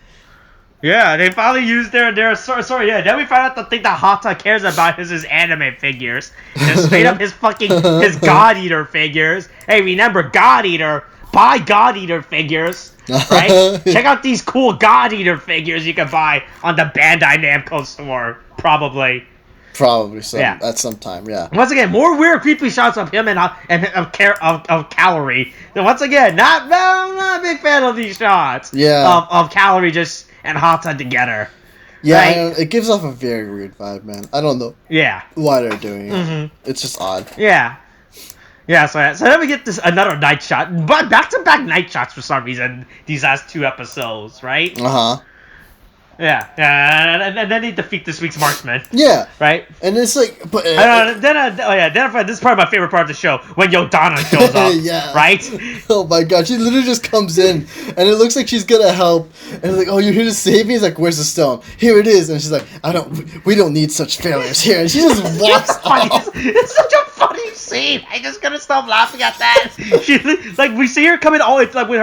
Speaker 2: Yeah, they finally used their sorry. Yeah, then we found out the thing that Hata cares about is his anime figures. Just straight up his God Eater figures. Hey, remember God Eater? Buy God Eater figures, right? Check out these cool God Eater figures you can buy on the Bandai Namco store, probably.
Speaker 1: Probably so.
Speaker 2: Yeah.
Speaker 1: At some time, yeah.
Speaker 2: Once again, more weird, creepy shots of him and of Calorie. Once again, not a big fan of these shots.
Speaker 1: Yeah.
Speaker 2: Of Calorie just and Hata together.
Speaker 1: Yeah,
Speaker 2: Right?
Speaker 1: it gives off a very weird vibe, man. I don't know
Speaker 2: Yeah.
Speaker 1: why they're doing it.
Speaker 2: Mhm.
Speaker 1: It's just odd.
Speaker 2: Yeah. Yeah, so then we get another night shot, but back-to-back night shots for some reason these last two episodes, right?
Speaker 1: Uh-huh.
Speaker 2: Yeah, and then they defeat this week's marksman,
Speaker 1: Yeah.
Speaker 2: right?
Speaker 1: And it's like, but...
Speaker 2: Then this is probably my favorite part of the show, when Yodana shows up,
Speaker 1: Yeah.
Speaker 2: right?
Speaker 1: Oh my god, she literally just comes in, and it looks like she's gonna help, and it's like, oh, you're here to save me? He's like, where's the stone? Here it is, and she's like, we don't need such failures here, and she just walks off.
Speaker 2: It's such a funny scene. I just couldn't stop laughing at that. She, like, we see her coming all like with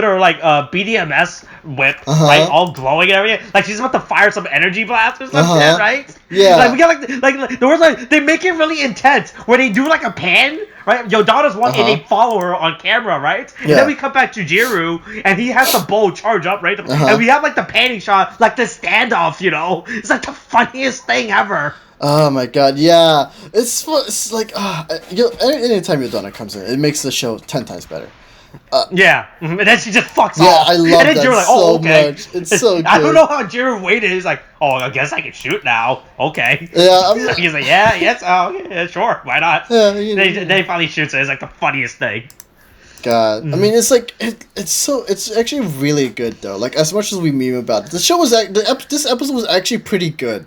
Speaker 2: her like BDMS whip, right, all glowing and everything. Like she's about to fire some energy blast or some shit, right?
Speaker 1: Yeah.
Speaker 2: Like we got like the words like they make it really intense where they do like a pan, right? Yodana's one and they follow her on camera, right? And then we come back to Jiru and he has the bow charge up, right? And we have like the panning shot, like the standoff, you know? It's like the funniest thing ever.
Speaker 1: Oh my god, yeah. It's like, anytime Yodana comes in, it makes the show 10 times better.
Speaker 2: Yeah, and then she just fucks off.
Speaker 1: Yeah, I love
Speaker 2: and then
Speaker 1: that
Speaker 2: Jiru's like,
Speaker 1: so
Speaker 2: okay.
Speaker 1: much. It's so good.
Speaker 2: I don't know how Jiru waited. He's like, oh, I guess I can shoot now. Okay.
Speaker 1: Yeah,
Speaker 2: He's like, yeah, sure, why not?
Speaker 1: Yeah,
Speaker 2: Then he finally shoots it. It's like the funniest thing.
Speaker 1: God, I mean, it's like it's actually really good though. Like as much as we meme about it, the show was this episode was actually pretty good.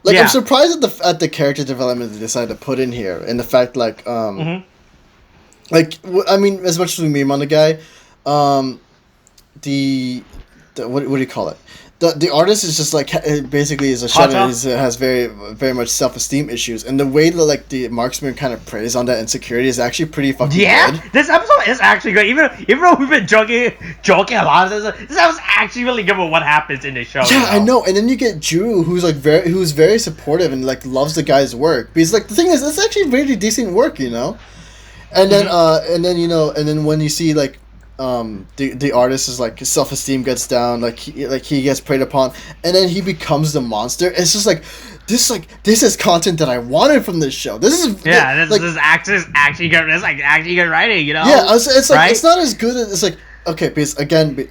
Speaker 1: Like I'm surprised at the character development they decided to put in here, and the fact like like I mean, as much as we meme on the guy, the what do you call it? The artist is just like basically is a shadow. Has very very much self-esteem issues, and the way that like the marksman kind of preys on that insecurity is actually pretty fucking good.
Speaker 2: This episode is actually good. Even though we've been joking a lot of this episode's actually really good with what happens in the show.
Speaker 1: Yeah, I know. And then you get Drew, who's very supportive and like loves the guy's work. Because like the thing is, it's actually really decent work, you know. And then and then when you see like the artist is like his self-esteem gets down, like he gets preyed upon, and then he becomes the monster. It's just like this is content that I wanted from this show. This is
Speaker 2: this is actually good. This is like actually good writing, you know?
Speaker 1: Yeah, it's like it's not as good as it's like okay, because again,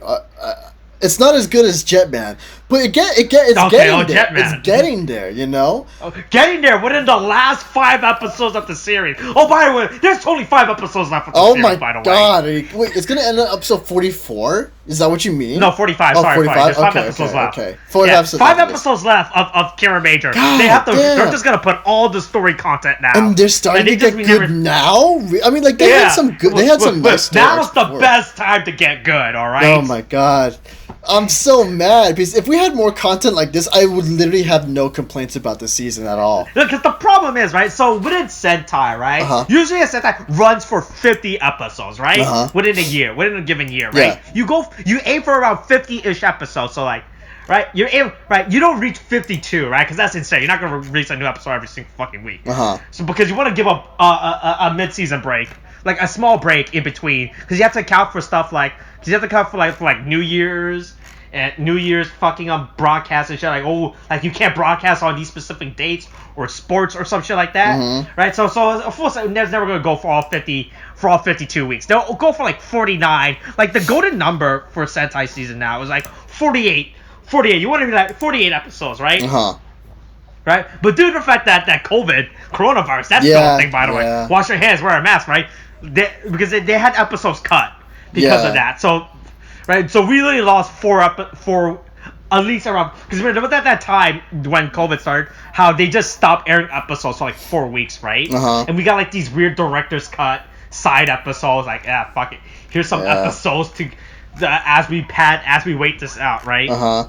Speaker 1: it's not as good as Jetman, but it's getting there.
Speaker 2: Jetman.
Speaker 1: It's getting there, you know.
Speaker 2: Getting there within the last 5 episodes of the series. Oh, by the way, there's only 5 episodes left of the series. By the way.
Speaker 1: God! Wait, it's gonna end at episode 44. Is that what you mean?
Speaker 2: No, 45.
Speaker 1: Oh,
Speaker 2: sorry,
Speaker 1: 45.
Speaker 2: There's 5 episodes left.
Speaker 1: Okay,
Speaker 2: 5 episodes left of Kiramager.
Speaker 1: God,
Speaker 2: they're just gonna put all the story content now.
Speaker 1: And they're starting to get good now. I mean, like they had some good. They had some nice stories.
Speaker 2: Now's the best time to get good. All right.
Speaker 1: Oh my God. I'm so mad because if we had more content like this, I would literally have no complaints about the season at all.
Speaker 2: Because the problem is, right? So within Sentai, right? Usually a Sentai runs for 50 episodes, right? Within a year, within a given year, right?
Speaker 1: Yeah.
Speaker 2: You aim for around 50-ish episodes. So like, right? You don't reach 52, right? Because that's insane. You're not gonna release a new episode every single fucking week. So because you want to give a mid-season break, like a small break in between, because you have to account for stuff like. Because you have to account for like New Year's and New Year's fucking broadcasts and shit. Like, oh, like you can't broadcast on these specific dates or sports or some shit like that, right? So of course, they're never gonna go for all 52 weeks. They'll go for like 49. Like the golden number for Sentai season now is like 48. 48. You want to be like 48 episodes, right? Right? But due to the fact that coronavirus, that's still a thing, by the way. Wash your hands, wear a mask, right? Because they had episodes cut. Because of that, so we really lost 4 at least around, because remember at that time when COVID started, how they just stopped airing episodes for like 4 weeks, right? And we got like these weird director's cut side episodes, like fuck it, here's some episodes to as we wait this out, right?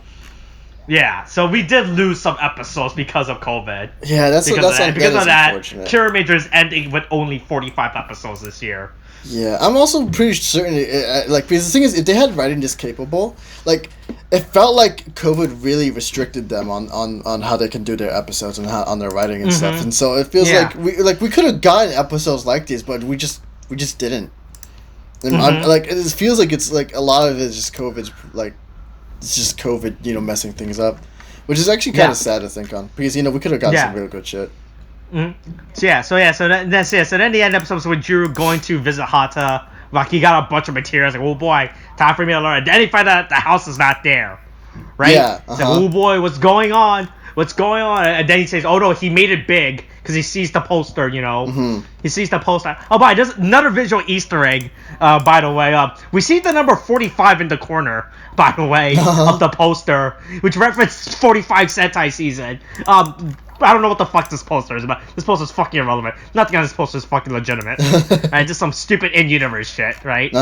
Speaker 2: Yeah, so we did lose some episodes because of COVID.
Speaker 1: Yeah, because of that,
Speaker 2: Kiramager is ending with only 45 episodes this year.
Speaker 1: Yeah, I'm also pretty certain, like, because the thing is, if they had writing this capable, like, it felt like COVID really restricted them on how they can do their episodes and how on their writing and stuff, and so it feels like we could have gotten episodes like these, but we just didn't. And it feels like it's like a lot of it is just COVID's like, it's just COVID, you know, messing things up, which is actually kind of sad to think on because we could have gotten some real good shit.
Speaker 2: So then the end episodes with Jiro going to visit Hata, like he got a bunch of materials, like, oh boy, time for me to learn. And then he found out the house is not there, right? Yeah. Like, oh boy, what's going on? And then he says, oh no, he made it big because he sees the poster, you know. He sees the poster. Oh boy, there's another visual Easter egg, by the way. We see the number 45 in the corner, by the way, of the poster, which references 45 Sentai season. I don't know what the fuck this poster is about. This poster is fucking irrelevant. Nothing on this poster is fucking legitimate. Right? Just some stupid in-universe shit, right?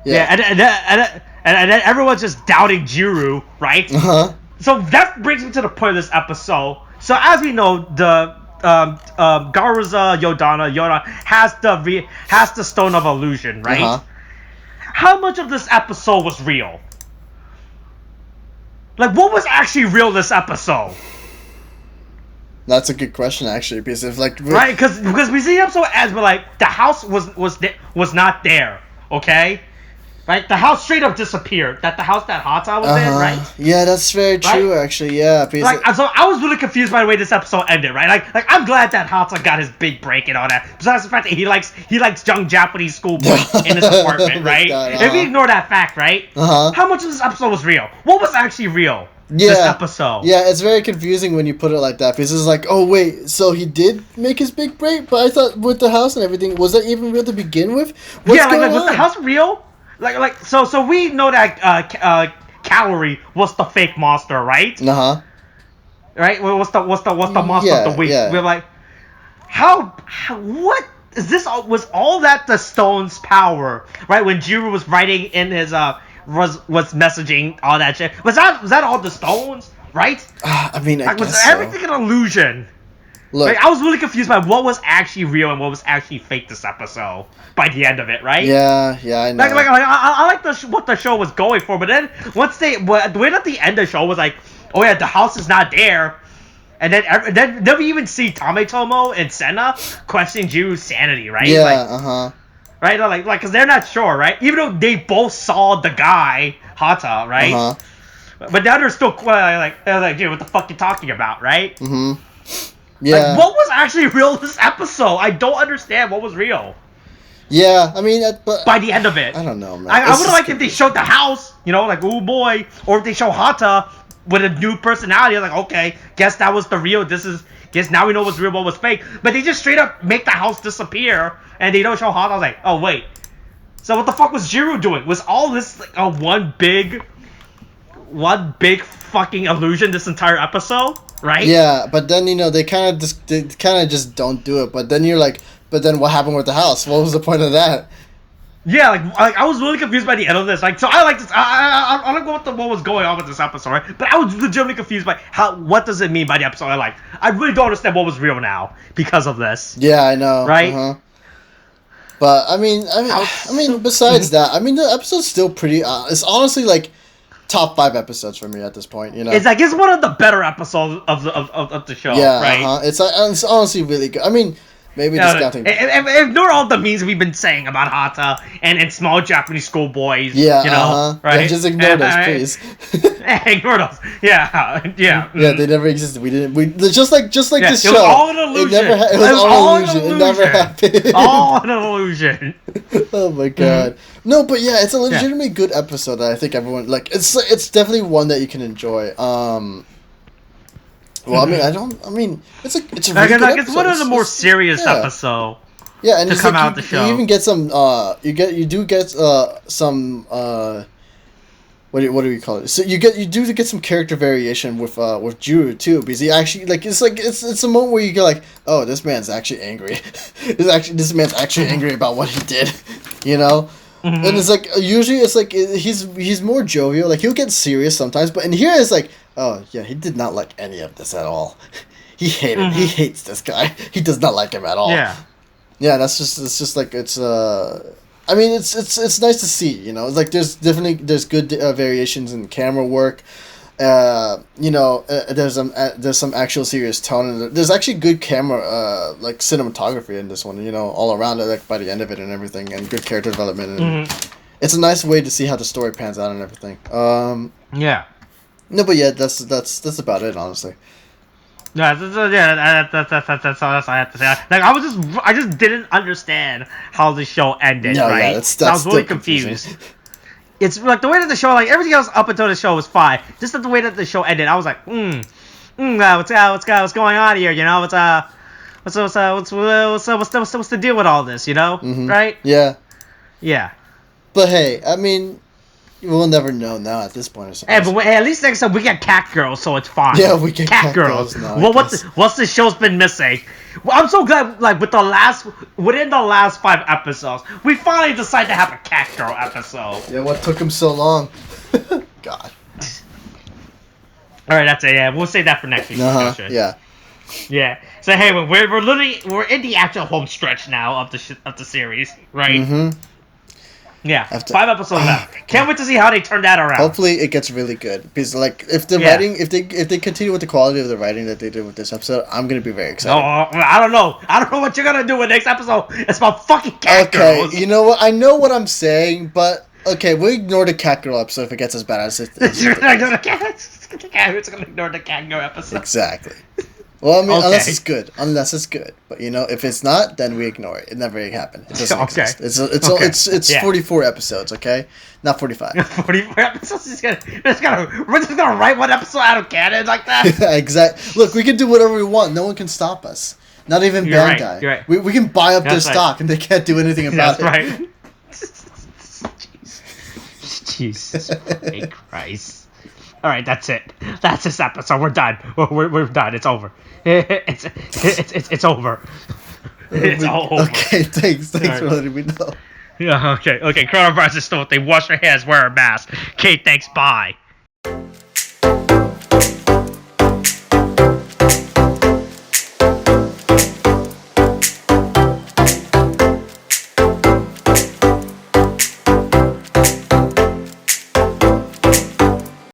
Speaker 2: Yeah, and then everyone's just doubting Jiro, right? So that brings me to the point of this episode. So as we know, the Garuza Yoda has the Stone of Illusion, right? How much of this episode was real? Like, what was actually real this episode?
Speaker 1: That's a good question, actually, because if like
Speaker 2: right, because we see the episode as we're like the house was not there, okay, right? The house straight up disappeared. The house that Hata was in, right?
Speaker 1: Yeah, that's very true, actually. Yeah, because
Speaker 2: so I was really confused by the way this episode ended, right? Like I'm glad that Hata got his big break and all that. Besides the fact that he likes young Japanese schoolboys in his apartment, right? If we ignore that fact, right? How much of this episode was real? What was actually real? This episode.
Speaker 1: Yeah, it's very confusing when you put it like that because it's like, oh wait, so he did make his big break, but I thought with the house and everything, was that even real to begin with? What's going on?
Speaker 2: Was the house real? So we know that Calorie was the fake monster, right? Right? What's the monster of the week? We're like, what is this? Was all that the stone's power? Right? When Jiro was writing in his was messaging all that shit. Was that all the stones, right?
Speaker 1: I mean, I guess
Speaker 2: was everything an illusion? Look, I was really confused by what was actually real and what was actually fake this episode by the end of it, right?
Speaker 1: Yeah, I know.
Speaker 2: I like what the show was going for, but then once the way at the end of the show was like, oh yeah, the house is not there, and then we even see Tometomo and Senna questioning Jiro's sanity, right?
Speaker 1: Yeah,
Speaker 2: Right, because they're not sure, right? Even though they both saw the guy Hata, right? But now they're still like, dude, what the fuck you talking about, right?
Speaker 1: Mm-hmm. Yeah.
Speaker 2: Like, what was actually real this episode? I don't understand what was real.
Speaker 1: Yeah, I mean, but
Speaker 2: by the end of it,
Speaker 1: I don't know, man.
Speaker 2: I would have liked if they showed the house, you know, like, oh boy, or if they show Hata with a new personality, like, okay, guess that was the real. Guess now we know what's real, what was fake. But they just straight up make the house disappear, and they don't show Hata. I was like, oh wait, so what the fuck was Jiro doing? Was all this like a one big fucking illusion this entire episode, right?
Speaker 1: Yeah, but then they kind of just don't do it. But then you're like, but then what happened with the house? What was the point of that?
Speaker 2: Yeah, like I was really confused by the end of this. Like, so I like this. I don't know what was going on with this episode, right? But I was legitimately confused by what does it mean by the episode. I really don't understand what was real now because of this.
Speaker 1: Yeah, I know.
Speaker 2: Right.
Speaker 1: Uh-huh. But I mean, besides that, I mean, the episode's still pretty. It's honestly like top 5 episodes for me at this point.
Speaker 2: It's like it's one of the better episodes of the show.
Speaker 1: Yeah,
Speaker 2: right.
Speaker 1: It's honestly really good. I mean. Maybe discounting.
Speaker 2: Ignore all the memes we've been saying about Hata and small Japanese schoolboys.
Speaker 1: Yeah,
Speaker 2: right?
Speaker 1: Yeah, just ignore those, please.
Speaker 2: Ignore those. Yeah.
Speaker 1: Yeah, they never existed. We didn't. We just like this show.
Speaker 2: It was all an illusion.
Speaker 1: It was all an illusion. It never happened.
Speaker 2: All an illusion.
Speaker 1: Oh my god. No, but yeah, it's a legitimately good episode that I think everyone like. It's definitely one that you can enjoy. Well, I mean, it's a really good episode.
Speaker 2: It's one of the more serious episodes.
Speaker 1: Yeah, and
Speaker 2: to come out the show.
Speaker 1: You even get some. You do get some. What do we call it? So you do get some character variation with Juru too, because he actually it's a moment where you go like, oh, this man's actually angry. This man's actually angry about what he did, you know. Mm-hmm. And it's like usually it's like he's more jovial. Like he'll get serious sometimes, but in here it's like, oh yeah, he did not like any of this at all. He hates this guy. He does not like him at all.
Speaker 2: Yeah.
Speaker 1: Yeah, it's just like it's I mean it's nice to see, you know. It's like there's good variations in camera work. There's some actual serious tone, and there's actually good camera like cinematography in this one, you know, all around it, like by the end of it and everything, and good character development, and it's a nice way to see how the story pans out and everything.
Speaker 2: Yeah.
Speaker 1: No, but yeah, that's about it, honestly.
Speaker 2: Yeah, that's all I have to say. Like I just didn't understand how the show ended, right?
Speaker 1: Yeah, that's
Speaker 2: I was really confused. It's like the way that the show, like everything else up until the show was fine. Just the way that the show ended, I was like, what's going on here? You know, what's the deal with all this? You know, right?
Speaker 1: Yeah.
Speaker 2: Yeah.
Speaker 1: But hey, I mean, we'll never know now at this point.
Speaker 2: Hey, but at least next time we get Cat Girls, so it's fine.
Speaker 1: Yeah, we get
Speaker 2: Cat Girls.
Speaker 1: now.
Speaker 2: Well, what's the show's been missing? Well, I'm so glad, like within the last 5 episodes, we finally decided to have a Cat Girl episode.
Speaker 1: Yeah, what took him so long? God.
Speaker 2: All right, that's it. Yeah, we'll save that for next week's discussion.
Speaker 1: Yeah.
Speaker 2: Yeah. So hey, we're in the actual home stretch now of the series, right?
Speaker 1: Mm-hmm.
Speaker 2: Yeah, 5 episodes left. Can't wait to see how they turn that around.
Speaker 1: Hopefully, it gets really good because, like, if the writing, if they continue with the quality of the writing that they did with this episode, I'm gonna be very excited.
Speaker 2: I don't know what you're gonna do with next episode. It's about fucking Cat Girls.
Speaker 1: Okay, you know what? I know what I'm saying, but okay, we'll ignore the Cat Girl episode if it gets as bad as it.
Speaker 2: You're gonna ignore the Cat Girl episode.
Speaker 1: Exactly. Well, I mean, unless it's good. But you know, if it's not, then we ignore it. It never happened. It doesn't exist. It's 44 episodes, okay? Not 45.
Speaker 2: 44 episodes. We're just gonna write one episode out of canon like that.
Speaker 1: Yeah, exactly. Look, we can do whatever we want. No one can stop us. Not even Bandai.
Speaker 2: You're right.
Speaker 1: We can buy up their stock, and they can't do anything about it.
Speaker 2: That's right. Jesus Christ. All right, that's it. That's this episode. We're done. We're done. It's over. It's over. It's all over.
Speaker 1: Okay, thanks for letting me know.
Speaker 2: Yeah. Okay. Coronavirus is still a thing. Wash your hands. Wear a mask. Okay. Thanks. Bye.